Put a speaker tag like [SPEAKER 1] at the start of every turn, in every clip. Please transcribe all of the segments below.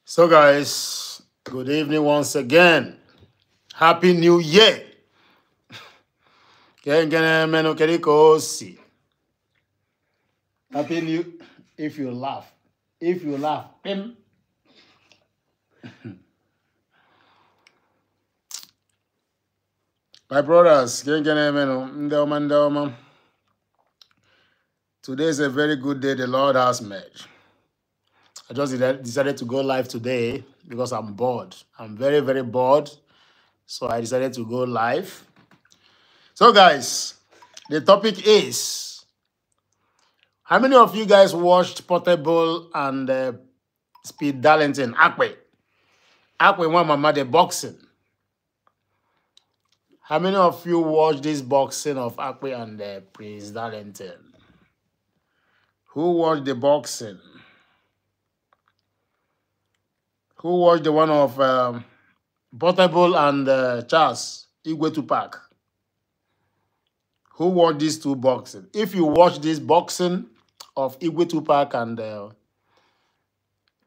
[SPEAKER 1] So guys, good evening once again. Happy New Year. Happy New. If you laugh, pim. My brothers, today is a very good day the Lord has made. I just decided to go live today because I'm bored. I'm very, very bored. So I decided to go live. So guys, the topic is, how many of you guys watched Portable and Speed Darlington? Akwe one mama, the boxing. How many of you watched this boxing of Akwe and Prince Darlington? Who watched the boxing? Who watched the one of Portable and Charles Igwe Tupac? Who watched these two boxing? If you watch this boxing of Igwe Tupac and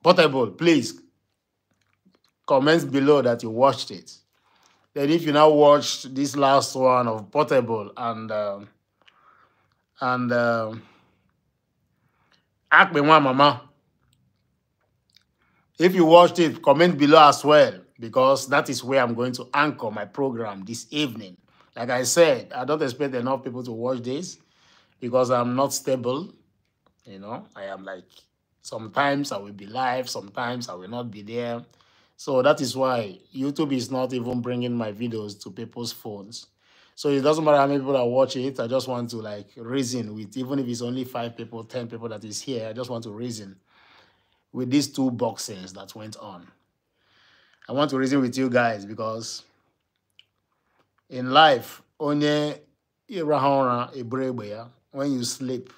[SPEAKER 1] Portable, please comment below that you watched it. Then if you now watched this last one of Portable and Akme Nwa Mama, if you watched it, comment below as well, because that is where I'm going to anchor my program this evening. Like I said, I don't expect enough people to watch this because I'm not stable. You know, I am like, sometimes I will be live, sometimes I will not be there. So that is why YouTube is not even bringing my videos to people's phones. So it doesn't matter how many people that watch it. I just want to like reason with, even if it's only 5 people, 10 people that is here, I just want to reason with these two boxings that went on. I want to reason with you guys because in life, only when you sleep,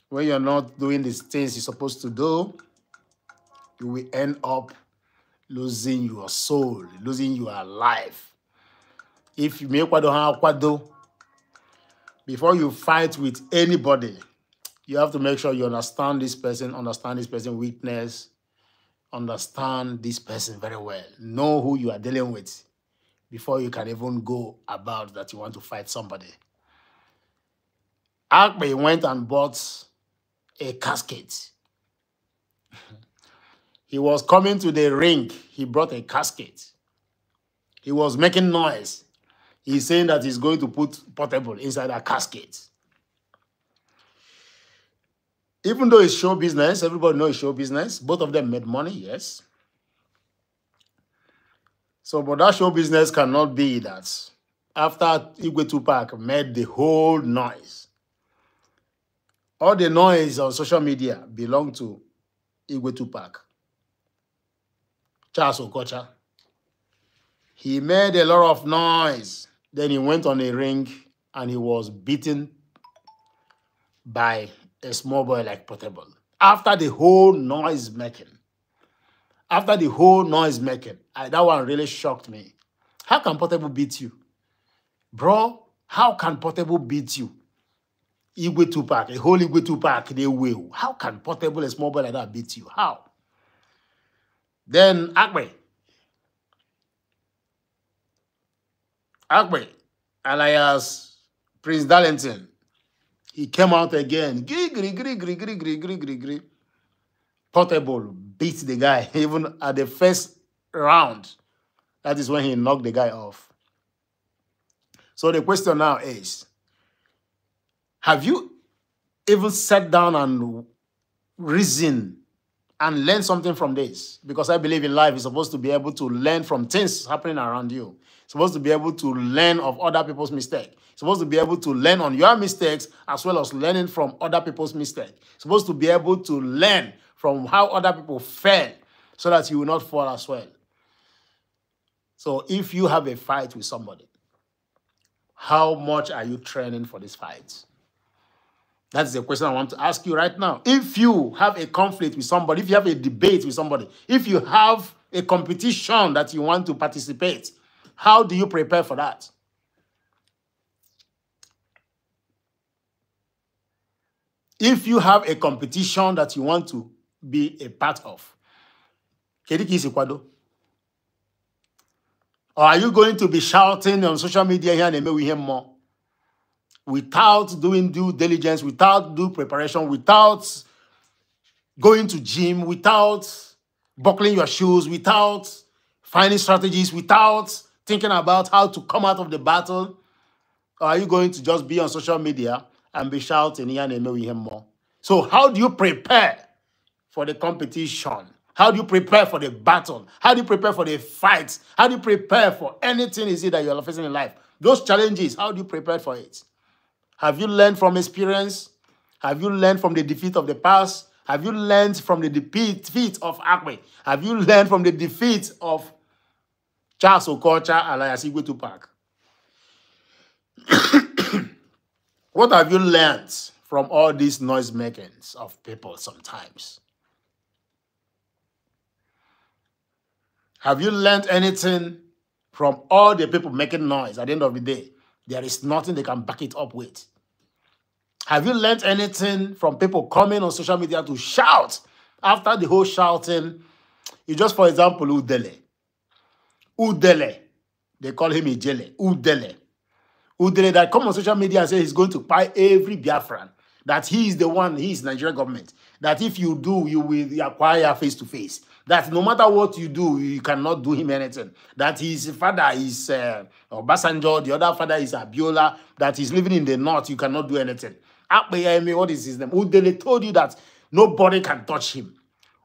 [SPEAKER 1] when you're not doing these things you're supposed to do, you will end up losing your soul, losing your life. If you make kwado, before you fight with anybody, you have to make sure you understand this person's weakness, understand this person very well. Know who you are dealing with before you can even go about that you want to fight somebody. Akbe went and bought a casket. He was coming to the ring. He brought a casket. He was making noise. He's saying that he's going to put Portable inside a casket. Even though it's show business, everybody knows it's show business. Both of them made money, yes. So, but that show business cannot be that after Igwe Tupac made the whole noise. All the noise on social media belong to Igwe Tupac. Charles Okocha. He made a lot of noise. Then he went on a ring and he was beaten by a small boy like Portable. After the whole noise making. That one really shocked me. How can Portable beat you? Bro, how can Portable beat you? Igwe Tupac, a whole Igwe Tupac, they will. How can Portable, a small boy like that, beat you? How? Then Akbe, alias Prince Darlington, he came out again. Portable beat the guy, even at the first round. That is when he knocked the guy off. So the question now is, have you even sat down and reasoned and learned something from this? Because I believe in life, you're supposed to be able to learn from things happening around you. You're supposed to be able to learn of other people's mistakes. You're supposed to be able to learn on your mistakes as well as learning from other people's mistakes. You're supposed to be able to learn from how other people fail so that you will not fall as well. So if you have a fight with somebody, how much are you training for this fight? That's the question I want to ask you right now. If you have a conflict with somebody, if you have a debate with somebody, if you have a competition that you want to participate, how do you prepare for that? If you have a competition that you want to be a part of, or are you going to be shouting on social media here and we hear more? Without doing due diligence, without due preparation, without going to gym, without buckling your shoes, without finding strategies, without thinking about how to come out of the battle? Or are you going to just be on social media and be shouting here and we hear more? So how do you prepare for the competition? How do you prepare for the battle? How do you prepare for the fight? How do you prepare for anything is it that you're facing in life? Those challenges, how do you prepare for it? Have you learned from experience? Have you learned from the defeat of the past? Have you learned from the defeat of Akbe? Have you learned from the defeat of Charles Okocha alias Igwe Tupac? What have you learned from all these noise makings of people sometimes? Have you learned anything from all the people making noise at the end of the day? There is nothing they can back it up with. Have you learned anything from people coming on social media to shout? After the whole shouting, you just, for example, Udele. They call him Ijele. Udele that come on social media and say he's going to buy every Biafran. That he is the one, he is Nigerian government. That if you do, you will acquire face to face. That no matter what you do, you cannot do him anything. That his father is Obasanjo, the other father is Abiola, that he's living in the north, you cannot do anything. What is his name? Udele told you that nobody can touch him.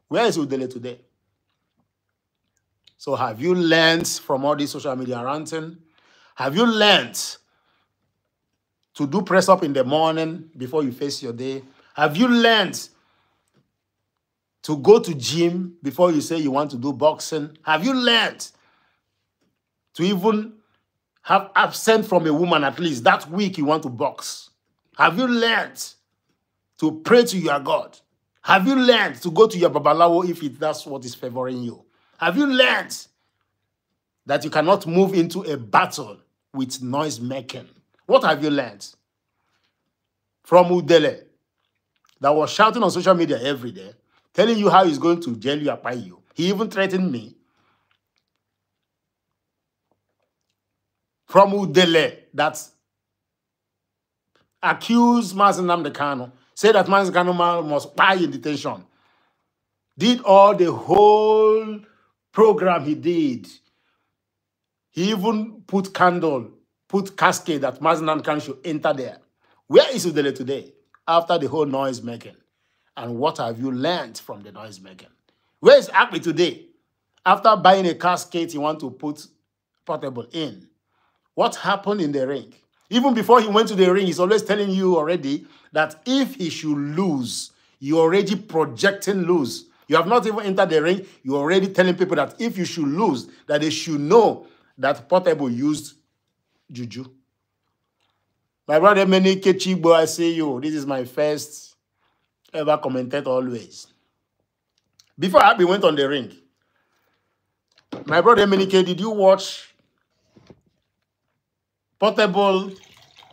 [SPEAKER 1] Where is Udele today? So have you learned from all this social media ranting? Have you learned to do press up in the morning before you face your day? Have you learned to go to gym before you say you want to do boxing? Have you learned to even have absent from a woman at least that week you want to box? Have you learned to pray to your God? Have you learned to go to your babalawo if that's what is favoring you? Have you learned that you cannot move into a battle with noise making? What have you learned? From Udele, that was shouting on social media every day, telling you how he's going to jail you, apply you. He even threatened me. From Udele, that accused Mazen Namdekano, said that Mazen Kano must buy in detention. Did all the whole program he did. He even put candle, put casket that Mazen Namdekano should enter there. Where is Udele today after the whole noise making? And what have you learned from the noise making? Where is Akpi today? After buying a casket, you want to put portable in. What happened in the ring? Even before he went to the ring, he's always telling you already that if he should lose, you're already projecting lose. You have not even entered the ring. You're already telling people that if you should lose, that they should know that Portable used juju. My brother Menike Chibo, I say you, this is my first ever commented always. Before Abby went on the ring, my brother Menike, did you watch Portable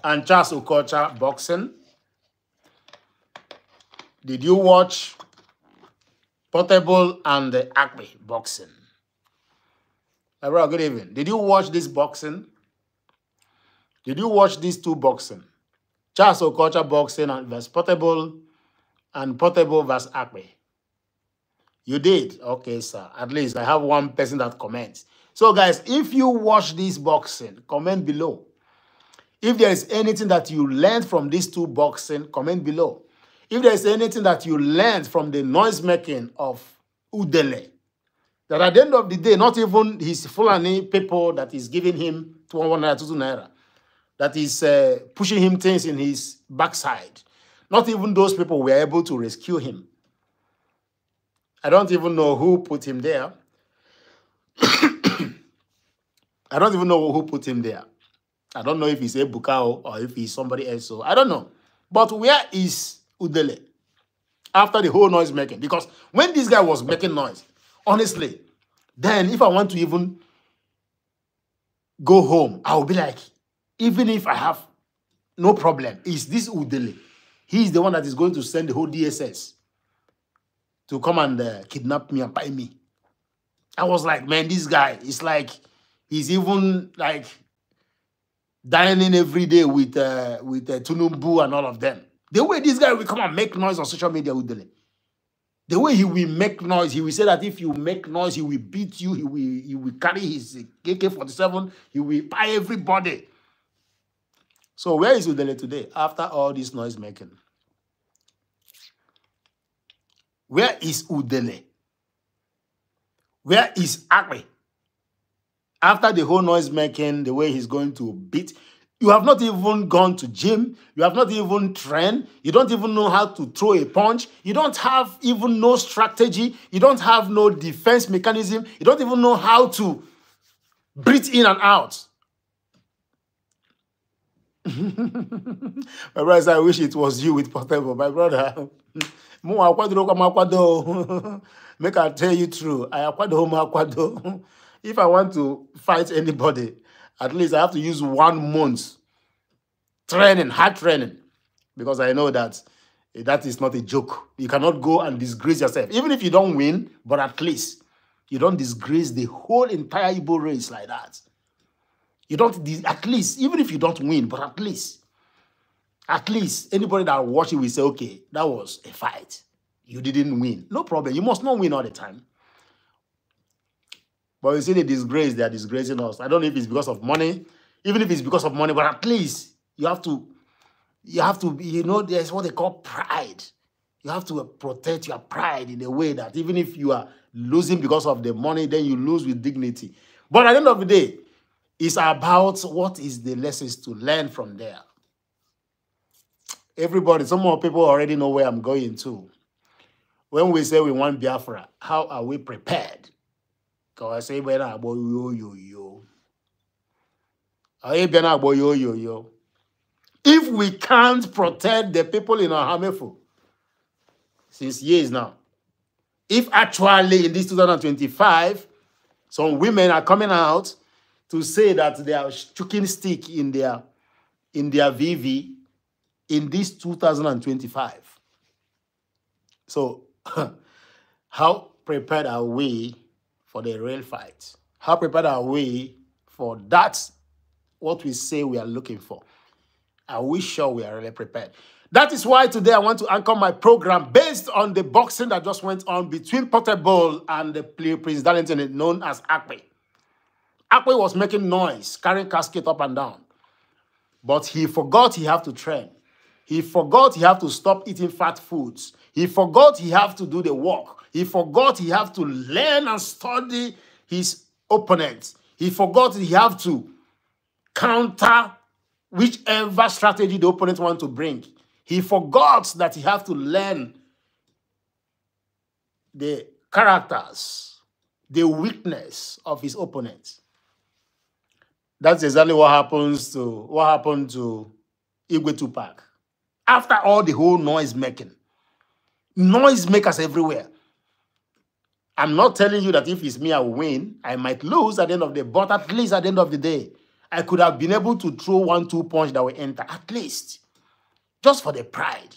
[SPEAKER 1] and Charles Okocha boxing? Did you watch Portable and Akbe boxing? My brother, good evening. Did you watch this boxing? Did you watch these two boxing? Charles Okocha boxing and versus Portable and Portable versus Akbe. You did? Okay, sir. At least I have one person that comments. So, guys, if you watch this boxing, comment below. If there is anything that you learned from these two boxing, comment below. If there is anything that you learned from the noise making of Udele, that at the end of the day, not even his Fulani people that is giving him 2 naira, 2 naira, that is pushing him things in his backside, not even those people were able to rescue him. I don't even know who put him there. I don't even know who put him there. I don't know if he's Ebukao or if he's somebody else. So I don't know. But where is Udele after the whole noise making? Because when this guy was making noise, honestly, then if I want to even go home, I will be like, even if I have no problem, is this Udele? He's the one that is going to send the whole DSS to come and kidnap me and buy me. I was like, man, this guy is like, he's even like dining every day with Tunumbu and all of them. The way this guy will come and make noise on social media with Udele. The way he will make noise, he will say that if you make noise, he will beat you, he will carry his AK-47, he will buy everybody. So where is Udele today after all this noise making? Where is Udele? Where is Akwe? After the whole noise making, the way he's going to beat, you have not even gone to gym. You have not even trained. You don't even know how to throw a punch. You don't have even no strategy. You don't have no defense mechanism. You don't even know how to breathe in and out. My brother, I wish it was you with Portable. My brother, make I tell you true. If I want to fight anybody, at least I have to use 1 month training, hard training, because I know that that is not a joke. You cannot go and disgrace yourself, even if you don't win, but at least you don't disgrace the whole entire Igbo race like that. You don't, at least, even if you don't win, but at least anybody that watch it will say, okay, that was a fight. You didn't win. No problem. You must not win all the time. But you see the disgrace, they are disgracing us. I don't know if it's because of money, even if it's because of money, but at least you have to, you know, there's what they call pride. You have to protect your pride in a way that even if you are losing because of the money, then you lose with dignity. But at the end of the day, it's about what is the lessons to learn from there. Everybody, some more people already know where I'm going to. When we say we want Biafra, how are we prepared? Because I say, If we can't protect the people in our Hamefo since years now, if actually in this 2025, some women are coming out to say that they are choking stick in their VV in this 2025. So, how prepared are we for the real fight? How prepared are we for that, what we say we are looking for? Are we sure we are really prepared? That is why today I want to anchor my program based on the boxing that just went on between Portable and the Prince Darlington, known as Akpe. Akpe was making noise, carrying casket up and down. But he forgot he have to train. He forgot he have to stop eating fat foods. He forgot he have to do the work. He forgot he have to learn and study his opponents. He forgot he have to counter whichever strategy the opponent want to bring. He forgot that he have to learn the characters, the weakness of his opponents. That's exactly what happened to Igwe Tupac. After all the whole noise makers everywhere. I'm not telling you that if it's me, I will win. I might lose at the end of the day, but at least at the end of the day, I could have been able to throw 1-2 punch that will enter, at least. Just for the pride.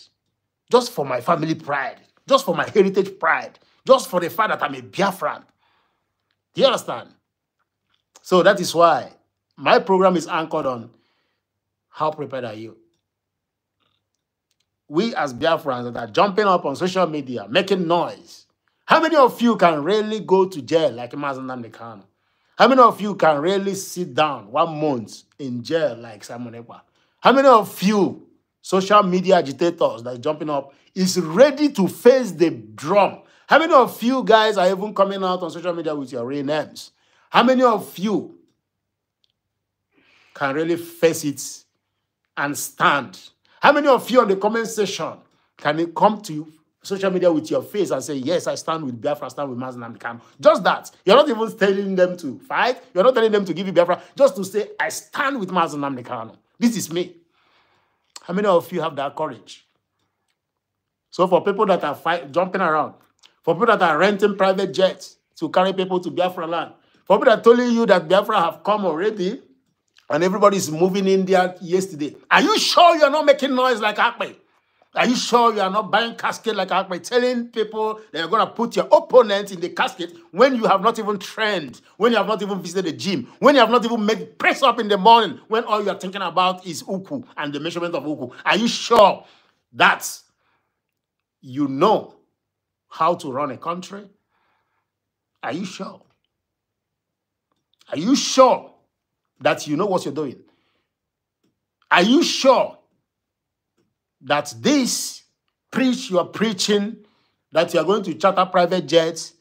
[SPEAKER 1] Just for my family pride. Just for my heritage pride. Just for the fact that I'm a Biafran. Do you understand? So that is why my program is anchored on how prepared are you? We as Biafrans that are jumping up on social media, making noise. How many of you can really go to jail like Mazen Namdekano? How many of you can really sit down 1 month in jail like Simon Ekpa? How many of you social media agitators that are jumping up is ready to face the drum? How many of you guys are even coming out on social media with your real names? How many of you can really face it and stand? How many of you on the comment section can come to social media with your face and say, yes, I stand with Biafra, I stand with Mazen Namdekano? Just that. You're not even telling them to fight. You're not telling them to give you Biafra. Just to say, I stand with Mazen Namdekano. This is me. How many of you have that courage? So for people that are jumping around, for people that are renting private jets to carry people to Biafra land, for people that are telling you that Biafra have come already, and everybody is moving in there yesterday, are you sure you're not making noise like Akpe? Are you sure you are not buying casket like Akpe, telling people that you're going to put your opponent in the casket when you have not even trained, when you have not even visited the gym, when you have not even made press up in the morning, when all you're thinking about is Uku and the measurement of Uku? Are you sure that you know how to run a country? Are you sure? Are you sure that you know what you're doing? Are you sure that this preach you're preaching, that you're going to charter private jets,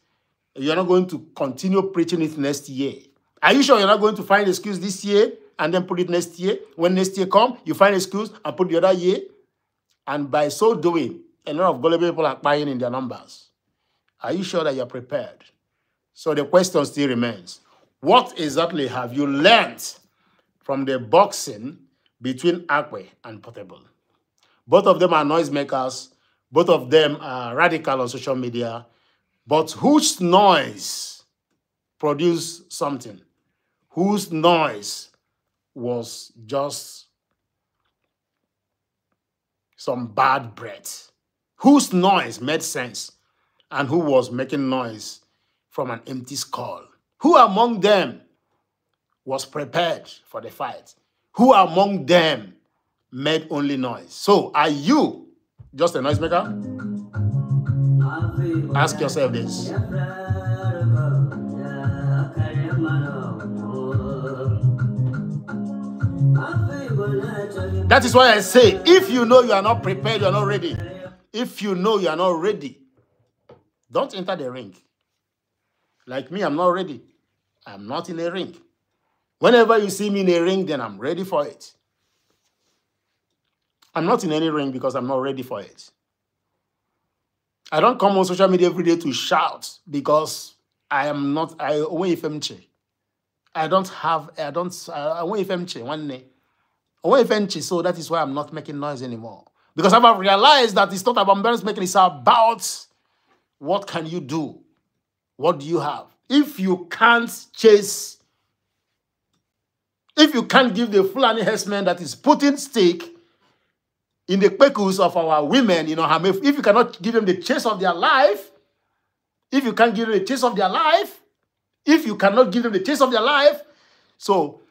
[SPEAKER 1] you're not going to continue preaching it next year? Are you sure you're not going to find excuse this year and then put it next year? When next year comes, you find excuse and put the other year? And by so doing, a lot of gullible people are buying in their numbers. Are you sure that you're prepared? So the question still remains, what exactly have you learned from the boxing between Akpe and Portable? Both of them are noisemakers. Both of them are radical on social media. But whose noise produced something? Whose noise was just some bad breath? Whose noise made sense? And who was making noise from an empty skull? Who among them was prepared for the fight? Who among them made only noise? So, are you just a noisemaker? Ask yourself this. That is why I say, if you know you are not prepared, you are not ready. If you know you are not ready, don't enter the ring. Like me, I'm not ready. I'm not in a ring. Whenever you see me in a ring, then I'm ready for it. I'm not in any ring because I'm not ready for it. I don't come on social media every day to shout because I am not, I want FMC one day. I want FMC, so that is why I'm not making noise anymore. Because I've realized that it's not about embarrassment making, it's about what can you do? What do you have? If you can't chase, if you can't give the Fulani herdsman that is putting stake in the kpekus of our women, if you cannot give them the chase of their life, if you can't give them the chase of their life, if you cannot give them the chase of their life, so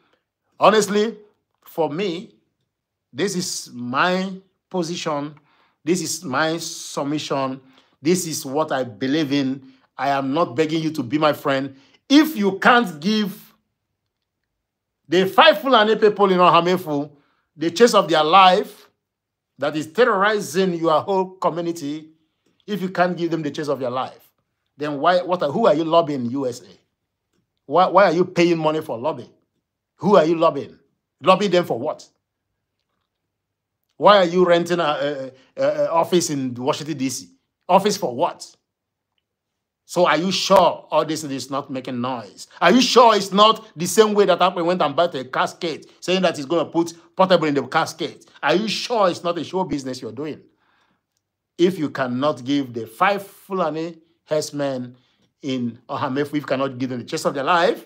[SPEAKER 1] honestly, for me, this is my position, this is my submission, this is what I believe in. I am not begging you to be my friend. If you can't give the 5 Fulani people in Ohamefu the chase of their life that is terrorizing your whole community, if you can't give them the chase of your life, then who are you lobbying in USA? Why are you paying money for lobbying? Who are you lobbying? Lobbying them for what? Why are you renting an office in Washington, D.C.? Office for what? So are you sure all this is not making noise? Are you sure it's not the same way that Apple went and bought a casket, saying that he's going to put portable in the casket? Are you sure it's not a show business you're doing? If you cannot give the 5 Fulani herdsmen in Ohamefu, if you cannot give them the chase of their life,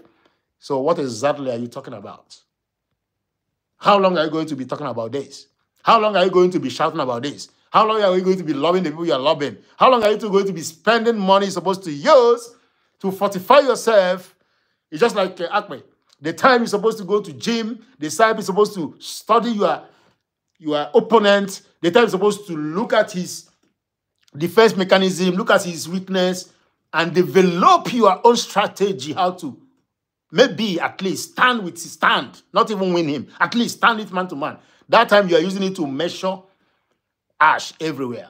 [SPEAKER 1] so what exactly are you talking about? How long are you going to be talking about this? How long are you going to be shouting about this? How long are you going to be lobbying the people you are lobbying? How long are you going to be spending money you're supposed to use to fortify yourself? It's just like Akme. The time you're supposed to go to gym, the time you're supposed to study your opponent, the time you're supposed to look at his defense mechanism, look at his weakness, and develop your own strategy how to maybe at least stand, not even win him, at least stand it man to man. That time you are using it to measure ash everywhere.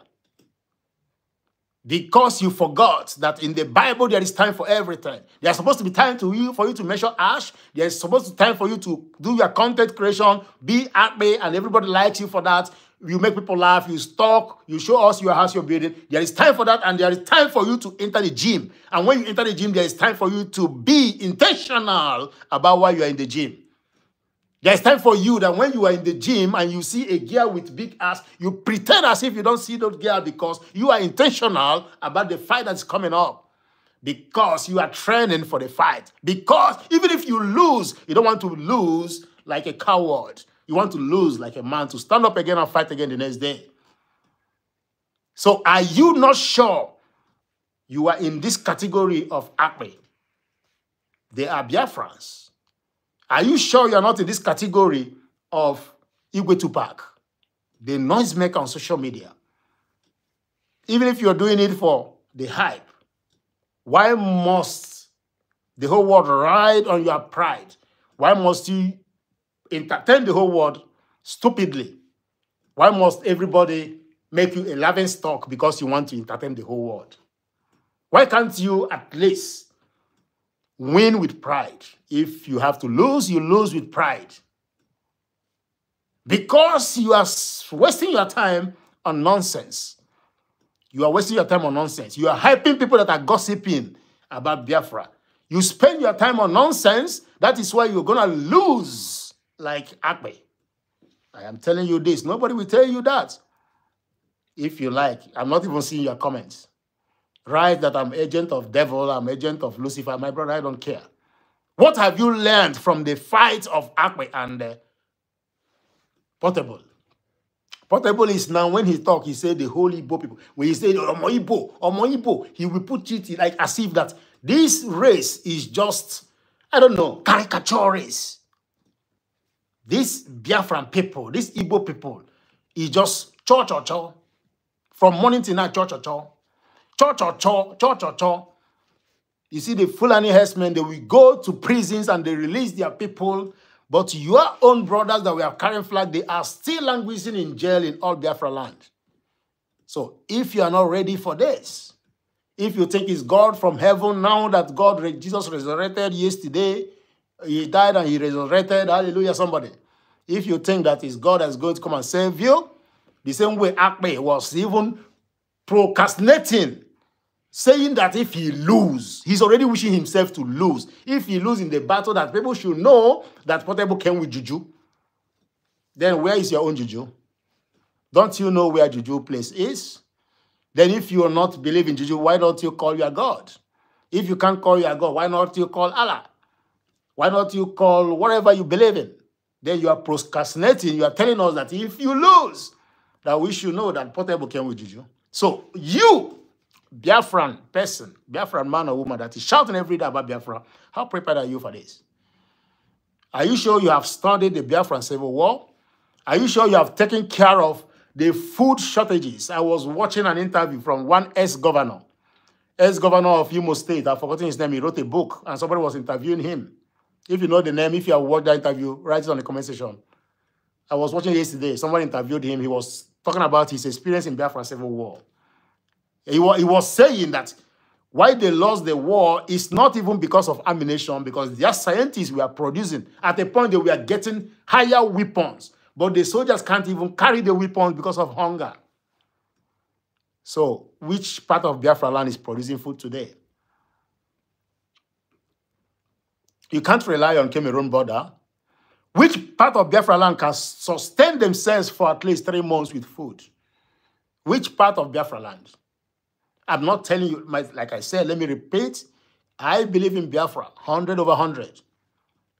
[SPEAKER 1] Because you forgot that in the Bible there is time for everything. There's supposed to be time for you to measure ash. There's supposed to be time for you to do your content creation, be happy, and everybody likes you for that. You make people laugh, you stalk, you show us your house you're building. There is time for that, and there is time for you to enter the gym. And when you enter the gym, there is time for you to be intentional about why you are in the gym. There's time for you that when you are in the gym and you see a girl with big ass, you pretend as if you don't see that girl because you are intentional about the fight that's coming up. Because you are training for the fight. Because even if you lose, you don't want to lose like a coward. You want to lose like a man, to stand up again and fight again the next day. So are you not sure you are in this category of Akme? They are Biafrans. Are you sure you're not in this category of Igwe Tupac, the noisemaker on social media? Even if you're doing it for the hype, why must the whole world ride on your pride? Why must you entertain the whole world stupidly? Why must everybody make you a laughing stock because you want to entertain the whole world? Why can't you at least win with pride? If you have to lose, you lose with pride. Because you are wasting your time on nonsense. You are wasting your time on nonsense. You are hyping people that are gossiping about Biafra. You spend your time on nonsense. That is why you're going to lose like Akme. I am telling you this. Nobody will tell you that. If you like, I'm not even seeing your comments. Write that I'm agent of devil, I'm agent of Lucifer. My brother, I don't care. What have you learned from the fight of Akme and Portable? Portable is now, when he talk, he said the whole Igbo people. When he said Omo Igbo, he will put it like as if that this race is just, I don't know, caricature race. This Biafran people, this Igbo people, is just cho. From morning to night, cho. Cho. You see, the Fulani herdsmen, they will go to prisons and they release their people. But your own brothers that were carrying flag, they are still languishing in jail in all Biafra land. So if you are not ready for this, if you think it's God from heaven, now that Jesus resurrected yesterday, he died and he resurrected, hallelujah, somebody. If you think that it's God that's going to come and save you, the same way Akme was even procrastinating, saying that if he lose, he's already wishing himself to lose. If he lose in the battle, that people should know that Portable came with juju. Then where is your own juju? Don't you know where juju place is? Then if you are not believe in juju, why don't you call your God? If you can't call your God, why not you call Allah? Why not you call whatever you believe in? Then you are procrastinating. You are telling us that if you lose, that we should know that Portable came with juju. So you, Biafran person, Biafran man or woman that is shouting every day about Biafra, how prepared are you for this? Are you sure you have studied the Biafran Civil War? Are you sure you have taken care of the food shortages? I was watching an interview from one ex-governor of Imo State. I've forgotten his name. He wrote a book, and somebody was interviewing him. If you know the name, if you have watched that interview, write it on the comment section. I was watching yesterday. Somebody interviewed him. He was talking about his experience in Biafra Civil War. He was saying that why they lost the war is not even because of ammunition, because their scientists were producing. At a point, they were getting higher weapons, but the soldiers can't even carry the weapons because of hunger. So, which part of Biafra land is producing food today? You can't rely on Cameroon border. Which part of Biafra land can sustain themselves for at least 3 months with food? Which part of Biafra land? I'm not telling you, like I said, let me repeat. I believe in Biafra, 100 over 100.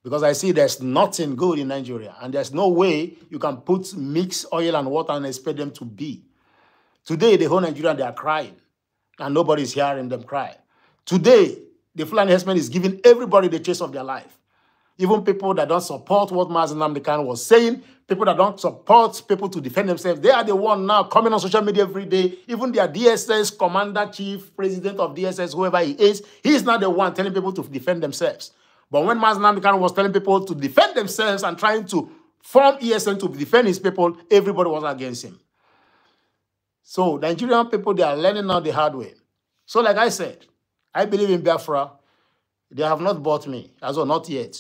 [SPEAKER 1] Because I see there's nothing good in Nigeria. And there's no way you can mix oil and water and expect them to be. Today, the whole Nigerian, they are crying. And nobody's hearing them cry. Today, the Fulani herdsmen is giving everybody the chase of their life. Even people that don't support what Mazen Nnamdi Kanu was saying, people that don't support people to defend themselves, they are the one now coming on social media every day. Even their DSS, commander, chief, president of DSS, whoever he is not the one telling people to defend themselves. But when Mazen Nnamdi Kanu was telling people to defend themselves and trying to form ESN to defend his people, everybody was against him. So Nigerian people, they are learning now the hard way. So like I said, I believe in Biafra. They have not bought me, as well, not yet.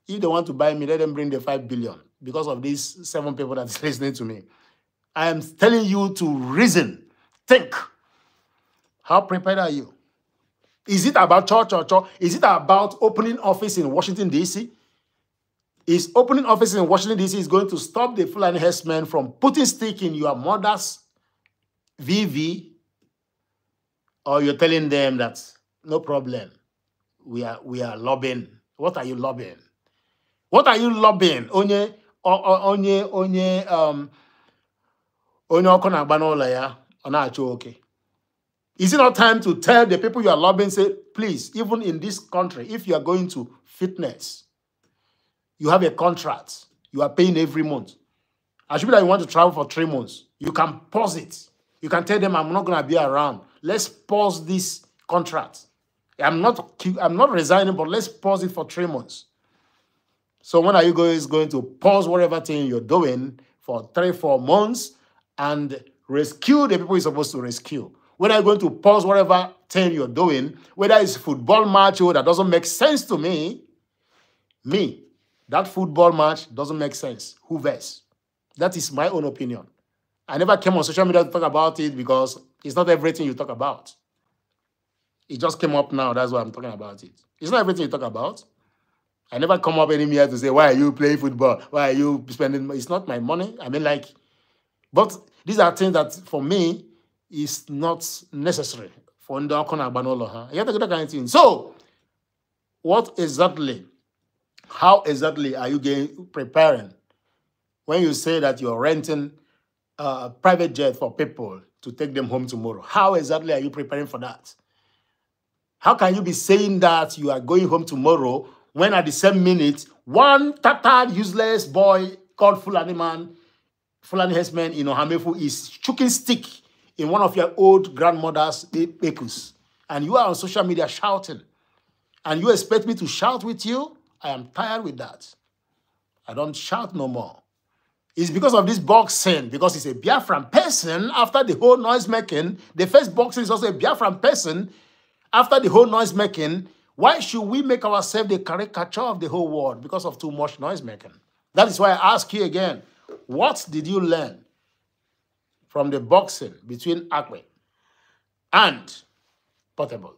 [SPEAKER 1] If they want to buy me, let them bring the 5 billion because of these 7 people that's listening to me. I am telling you to reason, think. How prepared are you? Is it about church? Is it about opening office in Washington, D.C.? Is opening office in Washington, D.C. is going to stop the Fulani herdsmen from putting stick in your mother's VV? Or you're telling them that, no problem, we are lobbying. What are you lobbying? What are you lobbying? Onye okona banola ya onacho okay. Is it not time to tell the people you are lobbying, say, please, even in this country, if you are going to fitness, you have a contract, you are paying every month. I should be like you want to travel for 3 months. You can pause it. You can tell them, I'm not going to be around. Let's pause this contract. I'm not resigning, but let's pause it for 3 months. So when are you guys going to pause whatever thing you're doing for 3-4 months and rescue the people you're supposed to rescue? When are you going to pause whatever thing you're doing, whether it's football match or that doesn't make sense to me, that football match doesn't make sense. Who cares? That is my own opinion. I never came on social media to talk about it because it's not everything you talk about. It just came up now. That's why I'm talking about it. It's not everything you talk about. I never come up anywhere to say, why are you playing football? Why are you spending? It's not my money. I mean, like, but these are things that for me is not necessary for Ndakona. You have to get that kind of thing. So, how exactly are you preparing when you say that you're renting a private jet for people to take them home tomorrow? How exactly are you preparing for that? How can you be saying that you are going home tomorrow when at the same minute, one tattered, useless boy called Fulani herdsman in Ohamefu is chucking stick in one of your old grandmother's bekus, and you are on social media shouting, and you expect me to shout with you? I am tired with that. I don't shout no more. It's because of this boxing, because it's a Biafran person after the whole noise making. The first boxing is also a Biafran person after the whole noise making. Why should we make ourselves the caricature of the whole world because of too much noise making? That is why I ask you again, what did you learn from the boxing between Akwe and Portable.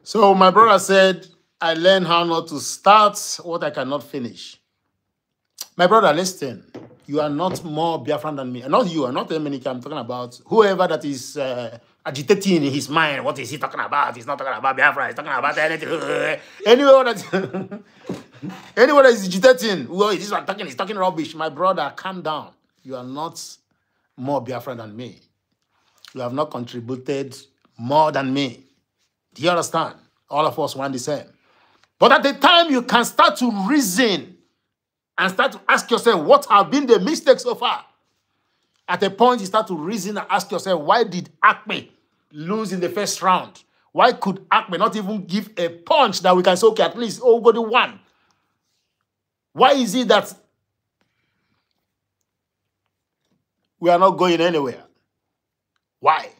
[SPEAKER 1] So my brother said, I learned how not to start what I cannot finish. My brother, listen. You are not more Biafran than me. Not you, not Emenika. I'm talking about whoever that is agitating in his mind. What is he talking about? He's not talking about Biafra. He's talking about anything. Anyone that anyone that is agitating, well, this one talking, he's talking rubbish. My brother, calm down. You are not more Biafran than me. You have not contributed more than me. Do you understand? All of us want the same. But at the time you can start to reason and start to ask yourself, what have been the mistakes so far? At a point, you start to reason and ask yourself, why did Akme lose in the first round? Why could Akme not even give a punch that we can say, okay, at least, oh, go to one? Why is it that we are not going anywhere? Why?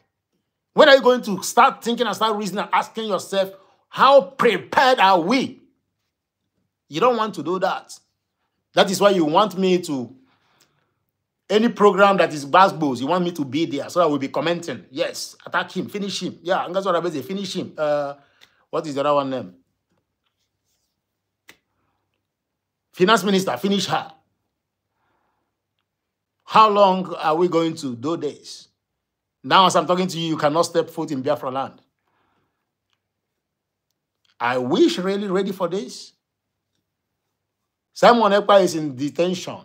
[SPEAKER 1] When are you going to start thinking and start reasoning and asking yourself, how prepared are we? You don't want to do that. That is why you want me to, any program that is basketballs, you want me to be there so I will be commenting. Yes, attack him, finish him. Yeah, and that's what I say, finish him. What is the other one name? Finance Minister, finish her. How long are we going to do this? Now, as I'm talking to you, you cannot step foot in Biafra land. I wish really ready for this. Simon Ekpa is in detention.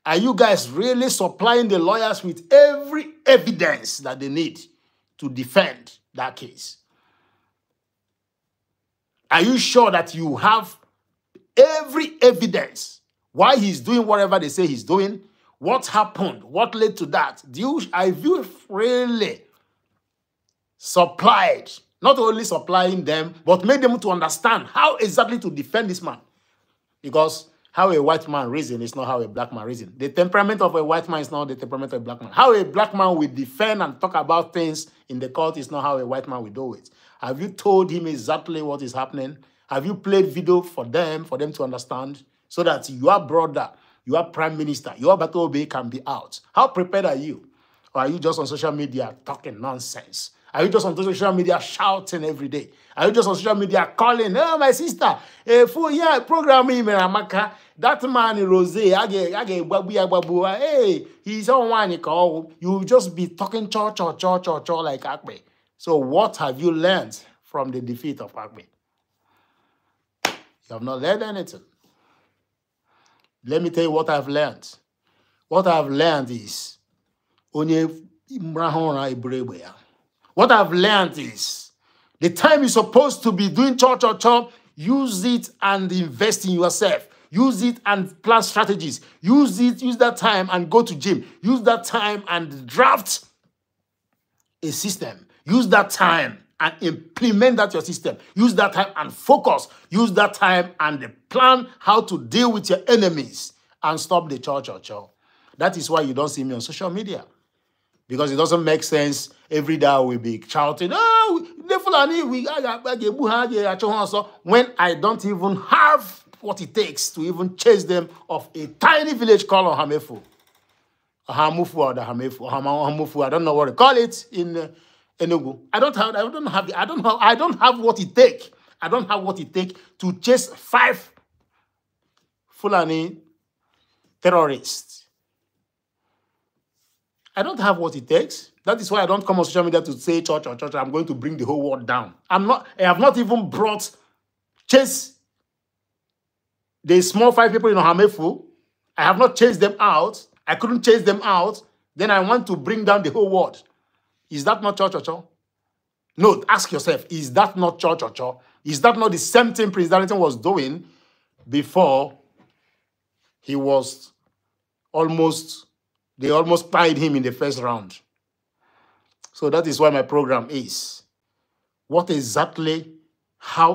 [SPEAKER 1] Are you guys really supplying the lawyers with every evidence that they need to defend that case? Are you sure that you have every evidence why he's doing whatever they say he's doing? What happened? What led to that? Have you really supplied, not only supplying them, but made them to understand how exactly to defend this man? Because how a white man reasons is not how a black man reasons. The temperament of a white man is not the temperament of a black man. How a black man will defend and talk about things in the court is not how a white man will do it. Have you told him exactly what is happening? Have you played video for them to understand? So that your brother, your prime minister, your Battle Obey can be out. How prepared are you? Or are you just on social media talking nonsense? Are you just on social media shouting every day? Are you just on social media calling, oh, my sister, for yeah, program me, that man Rose, hey, he's on one call. You just be talking cho like Akme. So what have you learned from the defeat of Akme? You have not learned anything. Let me tell you what I've learned. What I've learned is what I've learned is the time you're supposed to be doing cho, use it and invest in yourself. Use it and plan strategies. Use that time and go to gym. Use that time and draft a system. Use that time and implement that your system. Use that time and focus. Use that time and plan how to deal with your enemies and stop the cho. That is why you don't see me on social media. Because it doesn't make sense. Every day I will be shouting, oh, when I don't even have what it takes to even chase them of a tiny village called Ohamefu. Ohamufu or the Hamefu. Ohamufu, I don't know what to call it in Enugu. I don't have what it takes. I don't have what it takes to chase 5 Fulani terrorists. I don't have what it takes. That is why I don't come on social media to say church or church. I'm going to bring the whole world down. I have not even chase the small 5 people in Ohamefu. I have not chased them out. I couldn't chase them out. Then I want to bring down the whole world. Is that not church or church? No, ask yourself, is that not church or church? Is that not the same thing Prince Darlington was doing before he was they almost tied him in the first round? So that is why my program is. How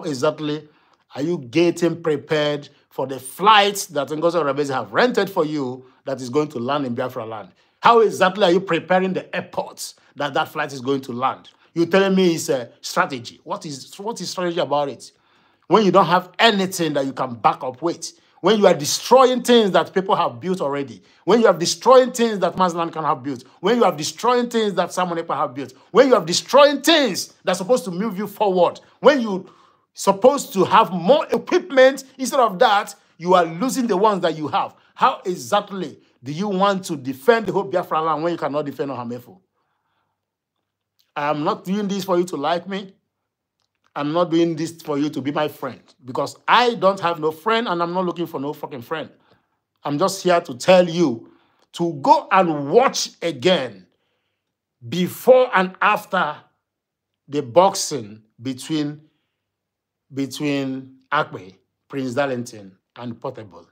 [SPEAKER 1] exactly are you getting prepared for the flights that Ngozi Orebeze have rented for you that is going to land in Biafra land? How exactly are you preparing the airports that flight is going to land? You're telling me it's a strategy. What is strategy about it? When you don't have anything that you can back up with, when you are destroying things that people have built already, when you are destroying things that Masland can have built, when you are destroying things that Samonepa have built, when you are destroying things that are supposed to move you forward, when you supposed to have more equipment, instead of that, you are losing the ones that you have. How exactly do you want to defend the whole Biafra land when you cannot defend Ohamefu? I am not doing this for you to like me. I'm not doing this for you to be my friend, because I don't have no friend and I'm not looking for no fucking friend. I'm just here to tell you to go and watch again before and after the boxing between Akpe, Prince Darlington, and Portable.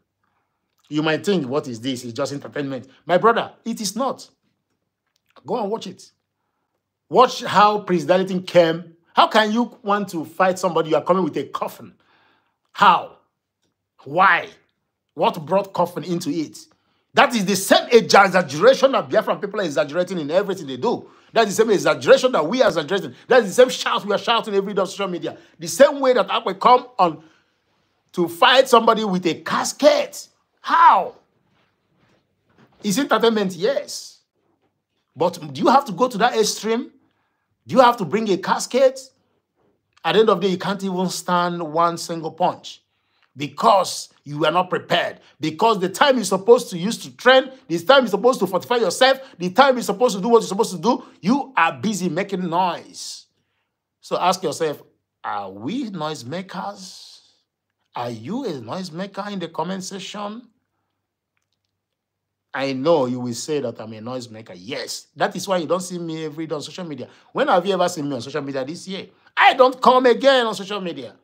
[SPEAKER 1] You might think, what is this? It's just entertainment. My brother, it is not. Go and watch it. Watch how Prince Darlington came. How can you want to fight somebody? You are coming with a coffin. How? Why? What brought coffin into it? That is the same exaggeration that Biafran people are exaggerating in everything they do. That is the same exaggeration that we are exaggerating. That is the same shout we are shouting every day on social media. The same way that Akpe come on to fight somebody with a casket. How? Is entertainment? Yes. But do you have to go to that extreme? Do you have to bring a casket? At the end of the day, you can't even stand one single punch because you are not prepared. Because the time you're supposed to use to train, the time you're supposed to fortify yourself, the time you're supposed to do what you're supposed to do, you are busy making noise. So ask yourself, are we noisemakers? Are you a noisemaker in the comment section? I know you will say that I'm a noisemaker. Yes, that is why you don't see me every day on social media. When have you ever seen me on social media this year? I don't come again on social media.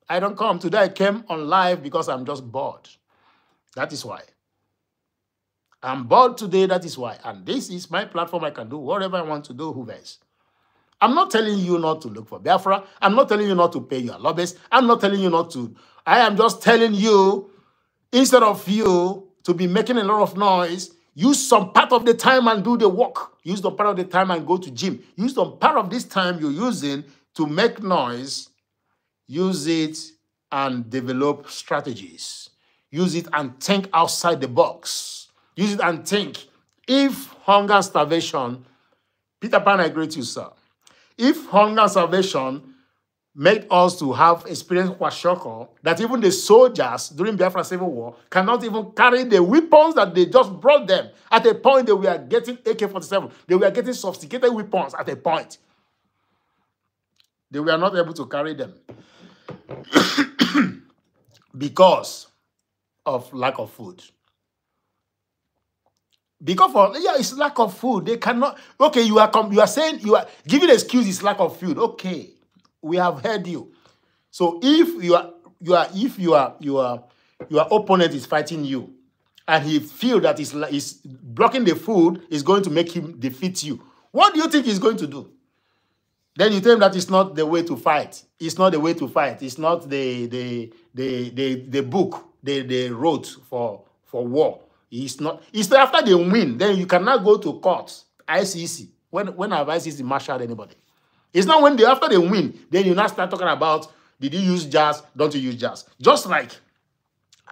[SPEAKER 1] I don't come. Today I came on live because I'm just bored. That is why. I'm bored today, that is why. And this is my platform. I can do whatever I want to do, who cares? I'm not telling you not to look for Biafra. I'm not telling you not to pay your lobbyists. I'm not telling you not to. I am just telling you, instead of you to be making a lot of noise, use some part of the time and do the work. Use the part of the time and go to gym. Use the part of this time you're using to make noise. Use it and develop strategies. Use it and think outside the box. Use it and think. If hunger and starvation, Peter Pan, I agree with you, sir. If hunger and starvation made us to have experience kwashoko, that even the soldiers during Biafra Civil War cannot even carry the weapons that they just brought them. At a point, they were getting AK-47. They were getting sophisticated weapons at a point. They were not able to carry them because of lack of food. Because it's lack of food. They cannot. Okay, you are saying you are giving excuse is lack of food. Okay, we have heard you. So if your opponent is fighting you, and he feel that is blocking the food is going to make him defeat you, what do you think he's going to do? Then you tell him that it's not the way to fight. It's not the way to fight. It's not the book they wrote for war. It's not. It's after they win, then you cannot go to court. ICC. When have ICC marshaled anybody? It's not when after they win, then you now start talking about, did you use jazz? Don't you use jazz? Just like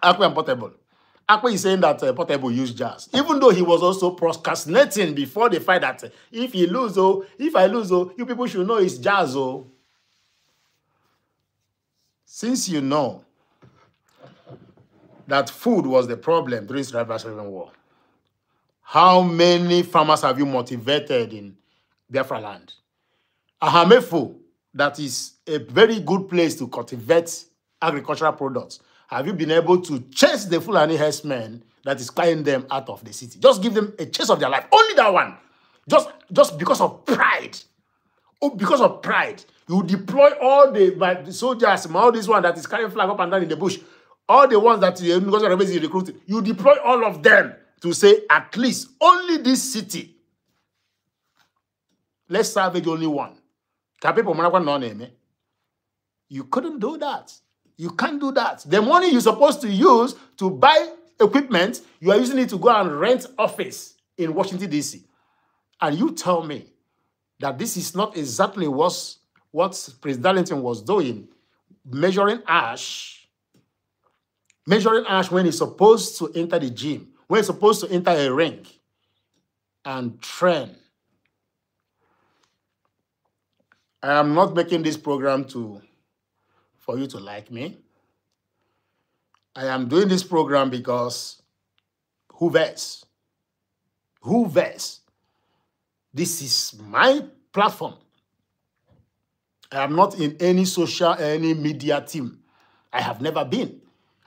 [SPEAKER 1] Akpe and Portable. Akpe is saying that Portable used jazz, even though he was also procrastinating before the fight that if I lose, you people should know it's jazz. Since you know that food was the problem during Biafra Civil War, How many farmers have you motivated in Biafra land? Ahamefo, that is a very good place to cultivate agricultural products. Have you been able to chase the Fulani herdsmen that is carrying them out of the city? Just give them a chase of their life. Only that one. Just because of pride. Oh, because of pride. You deploy all the soldiers, all this one that is carrying flag up and down in the bush, all the ones that you recruited, you deploy all of them to say, at least only this city. Let's salvage only one. You couldn't do that. You can't do that. The money you're supposed to use to buy equipment, you are using it to go and rent office in Washington, D.C. And you tell me that this is not exactly what President Darlington was doing, measuring ash when he's supposed to enter the gym, when he's supposed to enter a ring and train. I am not making this program for you to like me. I am doing this program because who cares? Who cares? This is my platform. I am not in any media team. I have never been.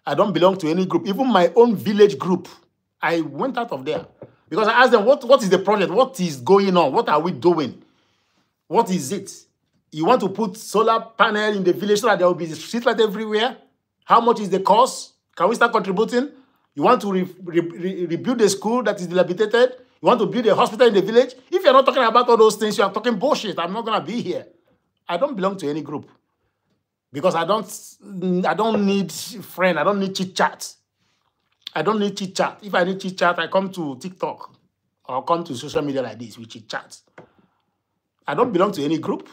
[SPEAKER 1] I don't belong to any group. Even my own village group, I went out of there. Because I asked them, what is the project? What is going on? What are we doing? What is it? You want to put solar panel in the village so that there will be street light everywhere? How much is the cost? Can we start contributing? You want to rebuild the school that is dilapidated? You want to build a hospital in the village? If you're not talking about all those things, you are talking bullshit. I'm not going to be here. I don't belong to any group. Because I don't need friend. I don't need chit-chat. I don't need chit-chat. If I need chit-chat, I come to TikTok or come to social media like this with chit-chat. I don't belong to any group.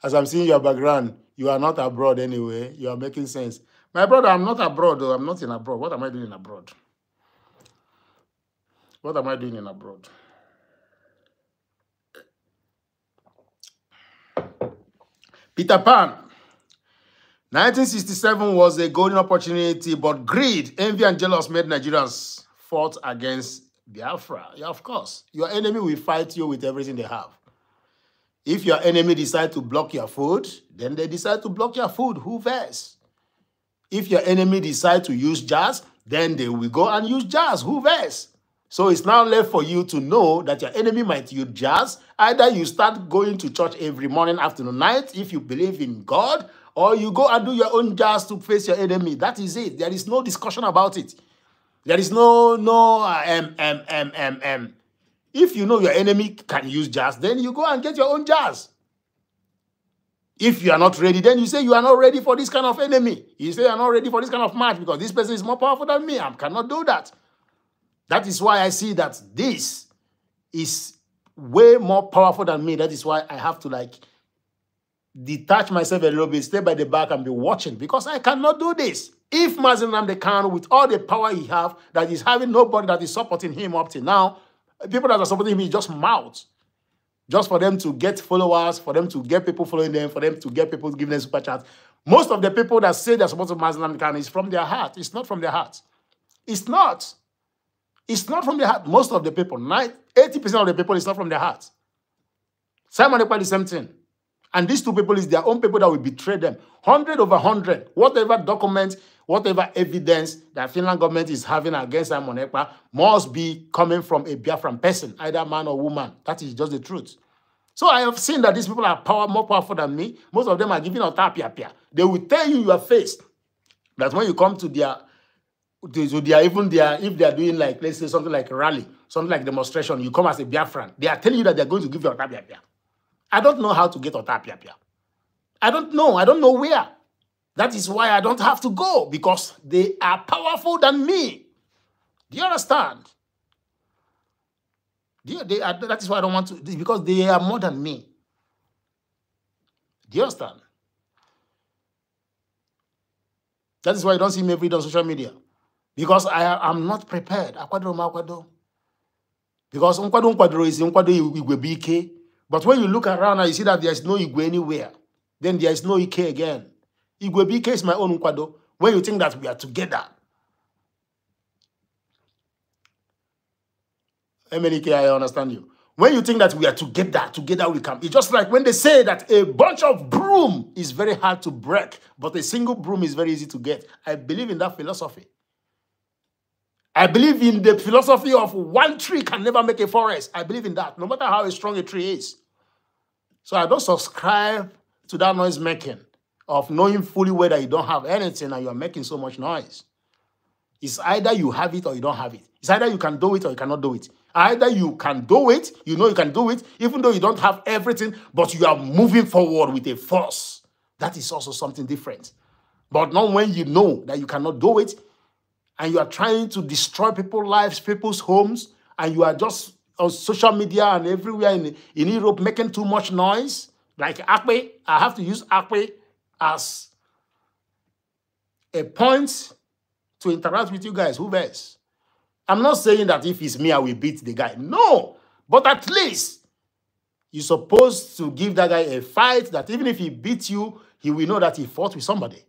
[SPEAKER 1] As I'm seeing your background, you are not abroad anyway. You are making sense. My brother, I'm not abroad, though. I'm not in abroad. What am I doing in abroad? What am I doing in abroad? Peter Pan. 1967 was a golden opportunity, but greed, envy, and jealousy made Nigerians fought against Biafra. Yeah, of course. Your enemy will fight you with everything they have. If your enemy decides to block your food, then they decide to block your food. Who cares? If your enemy decides to use jazz, then they will go and use jazz. Who cares? So it's now left for you to know that your enemy might use jazz. Either you start going to church every morning, afternoon, night, if you believe in God, or you go and do your own jazz to face your enemy. That is it. There is no discussion about it. There is If you know your enemy can use jazz, then you go and get your own jazz. If you are not ready, then you say you are not ready for this kind of enemy. You say you are not ready for this kind of match because this person is more powerful than me. I cannot do that. That is why I see that this is way more powerful than me. That is why I have to detach myself a little bit, stay by the back and be watching because I cannot do this. If Mazi Nnamdi Kanu, with all the power he has, that is having nobody that is supporting him up till now, people that are supporting him just mouth. Just for them to get followers, for them to get people following them, for them to get people giving them super chats. Most of the people that say they're supporting Mazi Nnamdi Kanu is from their heart. It's not from their heart. It's not. It's not from their heart. Most of the people, 80% of the people, it's not from their heart. Simon Ekpa, the same thing. And these two people is their own people that will betray them. 100 over 100. Whatever document, whatever evidence that Finland government is having against Simon Ekpa must be coming from a Biafran person, either man or woman. That is just the truth. So I have seen that these people are more powerful than me. Most of them are giving out tapia. They will tell you your face that when you come to if they are doing let's say something like a rally, something like demonstration, you come as a Biafran. They are telling you that they are going to give you a tapia. I don't know how to get a tapia. I don't know. I don't know where. That is why I don't have to go, because they are powerful than me. Do you understand? That is why I don't want to, because they are more than me. Do you understand? That is why you don't see me every day on social media. Because I'm not prepared. Because Nkwado is Igwe BK. But when you look around and you see that there is no Igwe anywhere, then there is no Ike again. Igwe BK is my own Nkwado. When you think that we are together, MNK, I understand you. When you think that we are together we come. It's just like when they say that a bunch of broom is very hard to break, but a single broom is very easy to get. I believe in that philosophy. I believe in the philosophy of one tree can never make a forest. I believe in that, no matter how strong a tree is. So I don't subscribe to that noise making of knowing fully well that you don't have anything and you're making so much noise. It's either you have it or you don't have it. It's either you can do it or you cannot do it. Either you can do it, you know you can do it, even though you don't have everything, but you are moving forward with a force. That is also something different. But not when you know that you cannot do it, and you are trying to destroy people's lives, people's homes, and you are just on social media and everywhere in Europe making too much noise. Like Akpe, I have to use Akpe as a point to interact with you guys. Who cares? I'm not saying that if it's me, I will beat the guy. No. But at least you're supposed to give that guy a fight that even if he beats you, he will know that he fought with somebody.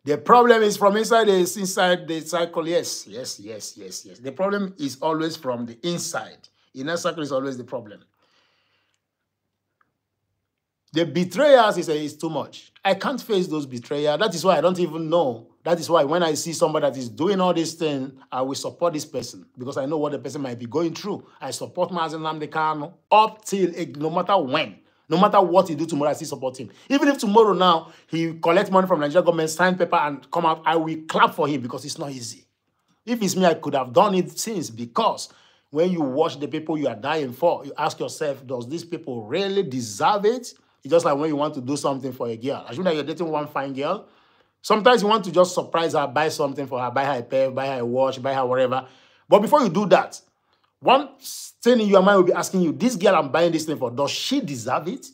[SPEAKER 1] The problem is from inside the cycle. Yes. The problem is always from the inside. Inner circle is always the problem. The betrayers is too much. I can't face those betrayers. That is why I don't even know. That is why when I see somebody that is doing all these things, I will support this person because I know what the person might be going through. I support Mazi Nnamdi Kanu up till no matter when. No matter what he do tomorrow, I still support him. Even if tomorrow now, he collects money from Nigerian government, sign paper, and come out, I will clap for him because it's not easy. If it's me, I could have done it since, because when you watch the people you are dying for, you ask yourself, does these people really deserve it? It's just like when you want to do something for a girl. Assume that you're dating one fine girl. Sometimes you want to just surprise her, buy something for her, buy her a pair, buy her a watch, buy her whatever. But before you do that, one thing in your mind will be asking you, this girl I'm buying this thing for, does she deserve it?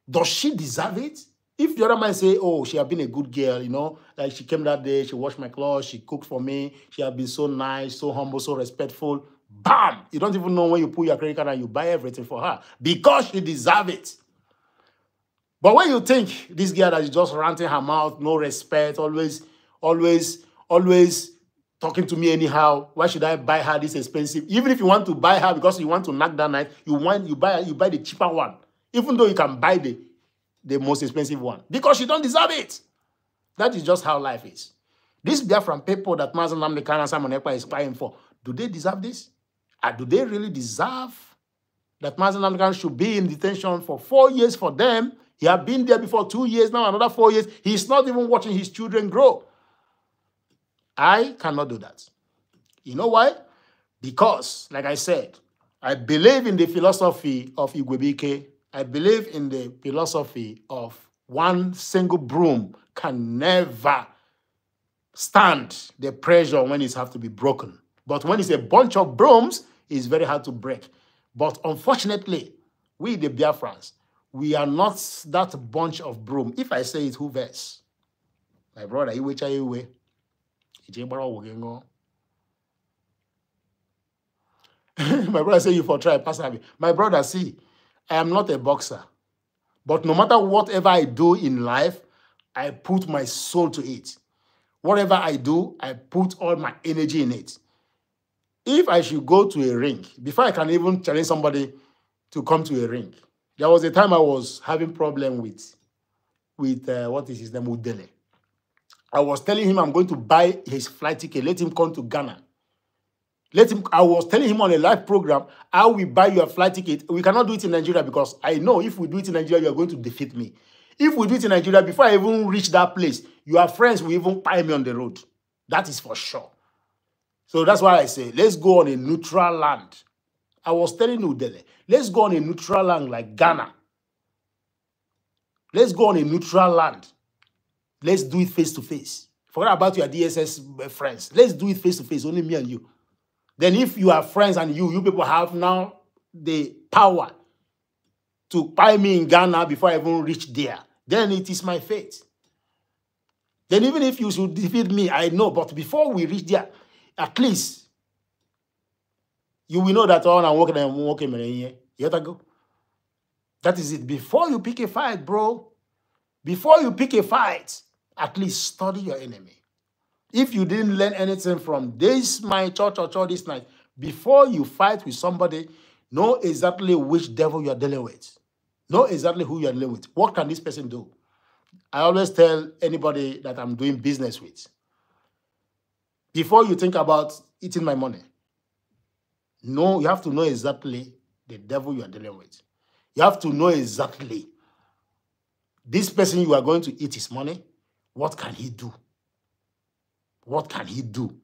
[SPEAKER 1] Does she deserve it? If the other man say, oh, she has been a good girl, you know, like she came that day, she washed my clothes, she cooked for me, she has been so nice, so humble, so respectful, bam! You don't even know when you pull your credit card and you buy everything for her because she deserves it. But when you think this girl that is just ranting her mouth, no respect, always talking to me anyhow, why should I buy her this expensive? Even if you want to buy her because you want to knock that night, you buy the cheaper one, even though you can buy the most expensive one, because you don't deserve it. That is just how life is. These Biafran people that Mazi Nnamdi Kanu and Simon Ekpa is crying for, do they deserve this? Do they really deserve that Mazi Nnamdi Kanu should be in detention for 4 years for them? He had been there before 2 years, now another 4 years. He's not even watching his children grow. I cannot do that. You know why? Because, like I said, I believe in the philosophy of Igwebike. I believe in the philosophy of one single broom can never stand the pressure when it has to be broken. But when it's a bunch of brooms, it's very hard to break. But unfortunately, we the Biafrans, we are not that bunch of broom. If I say it, who cares? My brother, my brother say you for try, pass me. My brother, see, I am not a boxer. But no matter whatever I do in life, I put my soul to it. Whatever I do, I put all my energy in it. If I should go to a ring, before I can even challenge somebody to come to a ring, there was a time I was having problem with what is his name, Udele. I was telling him I'm going to buy his flight ticket, let him come to Ghana. I was telling him on a live program, I will buy your flight ticket. We cannot do it in Nigeria because I know if we do it in Nigeria, you are going to defeat me. If we do it in Nigeria, before I even reach that place, your friends will even pie me on the road. That is for sure. So that's why I say, let's go on a neutral land. I was telling Udele, let's go on a neutral land like Ghana. Let's go on a neutral land. Let's do it face to face. Forget about your DSS friends. Let's do it face to face, only me and you. Then if you are friends and you people have now the power to buy me in Ghana before I even reach there, then it is my fate. Then even if you should defeat me, I know, but before we reach there, at least you will know that all I'm working here. You have to go. That is it. Before you pick a fight, bro, before you pick a fight, at least study your enemy. If you didn't learn anything from this, my church or church this night, before you fight with somebody, know exactly which devil you are dealing with. Know exactly who you are dealing with. What can this person do? I always tell anybody that I'm doing business with, before you think about eating my money, no, you have to know exactly the devil you are dealing with. You have to know exactly this person you are going to eat his money. What can he do? What can he do?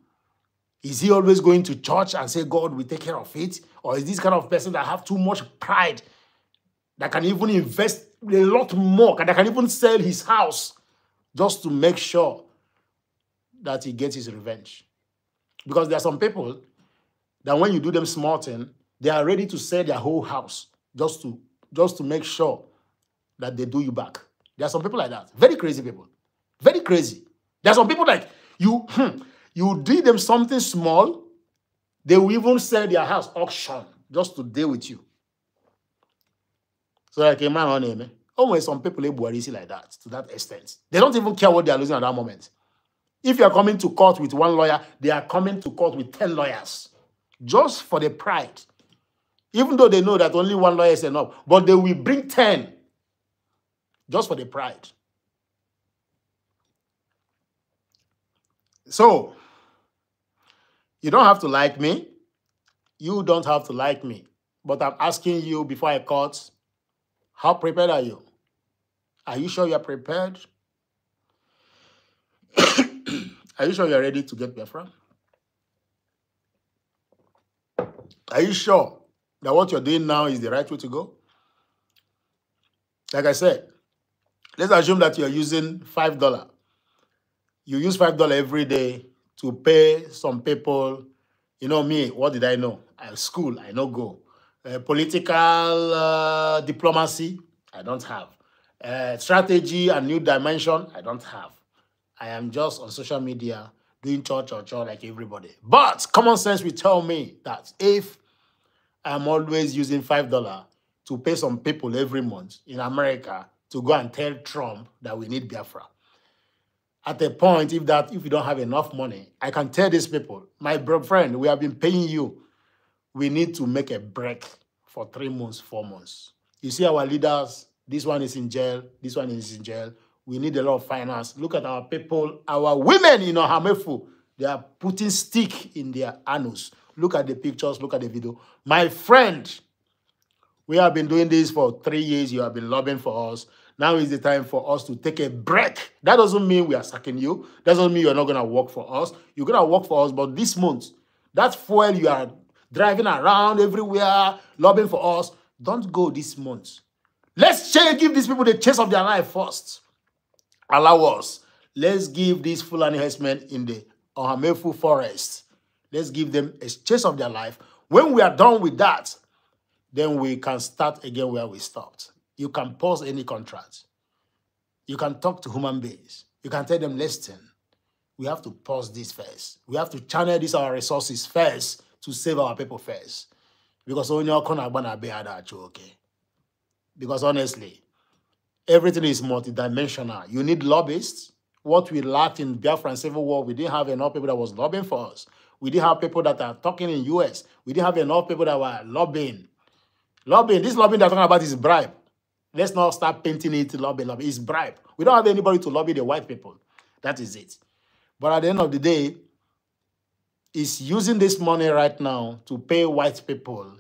[SPEAKER 1] Is he always going to church and say, God will take care of it? Or is this kind of person that have too much pride, that can even invest a lot more, that can even sell his house just to make sure that he gets his revenge? Because there are some people that when you do them small thing, they are ready to sell their whole house just to make sure that they do you back. There are some people like that. Very crazy people. Very crazy. There are some people like you do them something small, they will even sell their house auction just to deal with you. So like a man on him. Always some people like that, to that extent. They don't even care what they are losing at that moment. If you are coming to court with one lawyer, they are coming to court with 10 lawyers. Just for the pride. Even though they know that only one lawyer is enough. But they will bring 10. Just for the pride. So, you don't have to like me. You don't have to like me. But I'm asking you before I cut, how prepared are you? Are you sure you're prepared? Are you sure you're ready to get Biafra? Are you sure that what you're doing now is the right way to go? Like I said, let's assume that you're using $5. You use $5 every day to pay some people. You know me, what did I know? School, I no go. Political diplomacy, I don't have. Strategy and new dimension, I don't have. I am just on social media doing church like everybody. But common sense will tell me that if I'm always using $5 to pay some people every month in America to go and tell Trump that we need Biafra, at a point, if you don't have enough money, I can tell these people, my friend, we have been paying you. We need to make a break for 3 months, 4 months. You see our leaders, this one is in jail, this one is in jail. We need a lot of finance. Look at our people, our women in Ohamefu. They are putting stick in their anus. Look at the pictures, look at the video. My friend, we have been doing this for 3 years. You have been lobbying for us. Now is the time for us to take a break. That doesn't mean we are sacking you. That doesn't mean you're not going to work for us. You're going to work for us, but this month, that fuel you are driving around everywhere, lobbying for us, don't go this month. Let's give these people the chance of their life first. Allow us. Let's give these Fulani herdsmen in the Ohamefu forest. Let's give them a chance of their life. When we are done with that, then we can start again where we stopped. You can pause any contract. You can talk to human beings. You can tell them, listen, we have to pause this first. We have to channel these our resources first to save our people first. Because only okay. Because honestly, everything is multidimensional. You need lobbyists. What we lacked in Biafra and Civil War, we didn't have enough people that was lobbying for us. We didn't have people that are talking in US. We didn't have enough people that were lobbying. This lobbying they're talking about is bribe. Let's not start painting it lobby. It's bribe. We don't have anybody to lobby the white people. That is it. But at the end of the day, it's using this money right now to pay white people.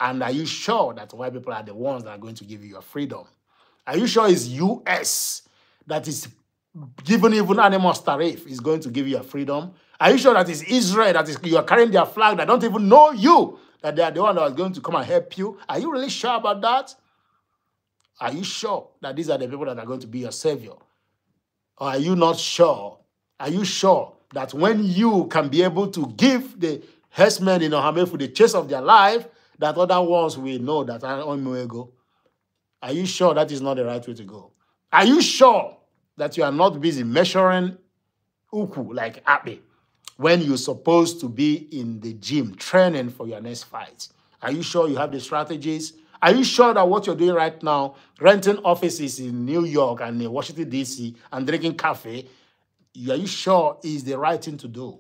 [SPEAKER 1] And are you sure that white people are the ones that are going to give you your freedom? Are you sure it's US that is giving even animal tariff is going to give you your freedom? Are you sure that it's Israel that you are carrying their flag that don't even know you, that they are the one that is going to come and help you? Are you really sure about that? Are you sure that these are the people that are going to be your savior? Or are you not sure? Are you sure that when you can be able to give the herdsmen in Ohamefu the chase of their life, that other ones will know that are on my way go? Are you sure that is not the right way to go? Are you sure that you are not busy measuring uku like Abe when you're supposed to be in the gym training for your next fight? Are you sure you have the strategies? Are you sure that what you're doing right now, renting offices in New York and in Washington, D.C., and drinking coffee, Are you sure is the right thing to do?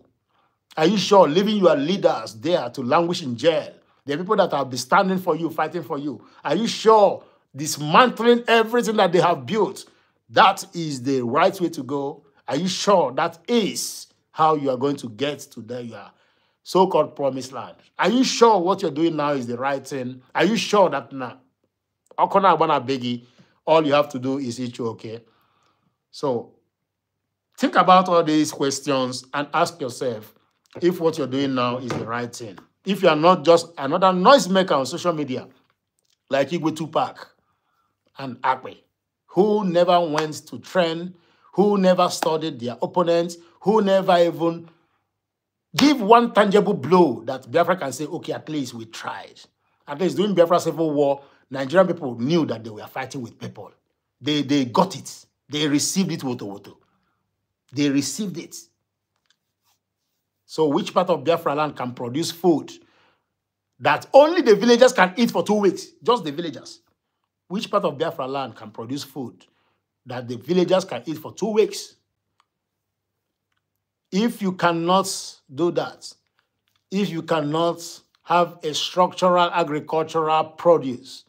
[SPEAKER 1] Are you sure leaving your leaders there to languish in jail? The people that have been standing for you, fighting for you. Are you sure dismantling everything that they have built, that is the right way to go? Are you sure that is how you are going to get to your so-called promised land? Are you sure what you're doing now is the right thing? Are you sure that now, all you have to do is eat you okay? So think about all these questions and ask yourself if what you're doing now is the right thing. If you are not just another noisemaker on social media, like Igwe Tupac and Akpe, who never went to train, who never studied their opponents, who never even give one tangible blow that Biafra can say, okay, at least we tried. At least during Biafra Civil War, Nigerian people knew that they were fighting with people. They got it. They received it, woto. They received it. So which part of Biafra land can produce food that only the villagers can eat for 2 weeks? Just the villagers. Which part of Biafra land can produce food that the villagers can eat for 2 weeks? If you cannot do that, if you cannot have a structural agricultural produce,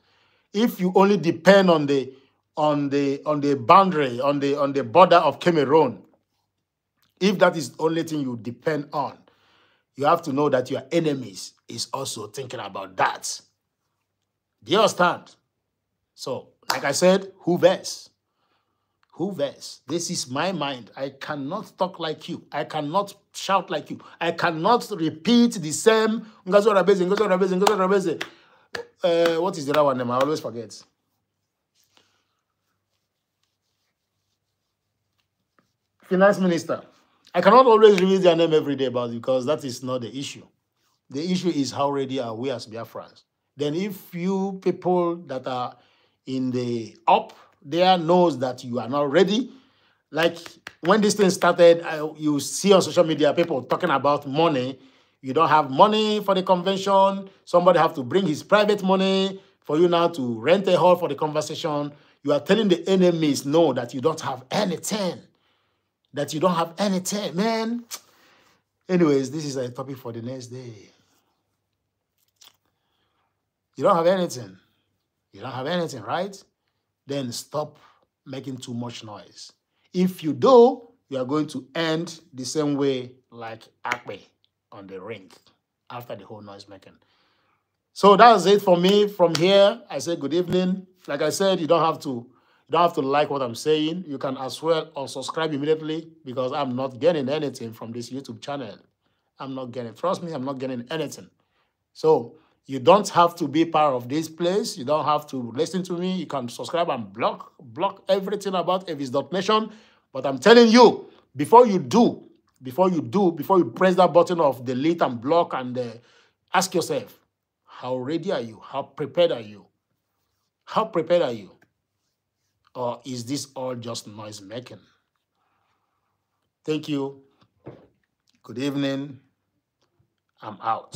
[SPEAKER 1] if you only depend on the boundary, on the border of Cameroon, if that is the only thing you depend on, you have to know that your enemies is also thinking about that. Do you understand? So, like I said, who cares? Who cares? This is my mind. I cannot talk like you. I cannot shout like you. I cannot repeat the same. What is the other one name? I always forget. Finance Minister. I cannot always reveal their name every day, because that is not the issue. The issue is how ready are we as Biafrans. Then if you people that are in the up there knows that you are not ready, like when this thing started, you see on social media people talking about money. You don't have money for the convention. Somebody have to bring his private money for you now to rent a hall for the conversation. You are telling the enemies, no, that you don't have anything. That you don't have anything, man. Anyways, this is a topic for the next day. You don't have anything. You don't have anything, right? Then stop making too much noise. If you do, you are going to end the same way like Akpe on the ring after the whole noise making. So that's it for me. From here, I say good evening. Like I said, you don't have to like what I'm saying. You can as well unsubscribe immediately, because I'm not getting anything from this YouTube channel. I'm not getting, trust me, I'm not getting anything. So you don't have to be part of this place. You don't have to listen to me. You can subscribe and block everything about Avis.nation. But I'm telling you, before you press that button of delete and block, and ask yourself, how ready are you? How prepared are you? How prepared are you? Or is this all just noise making? Thank you. Good evening. I'm out.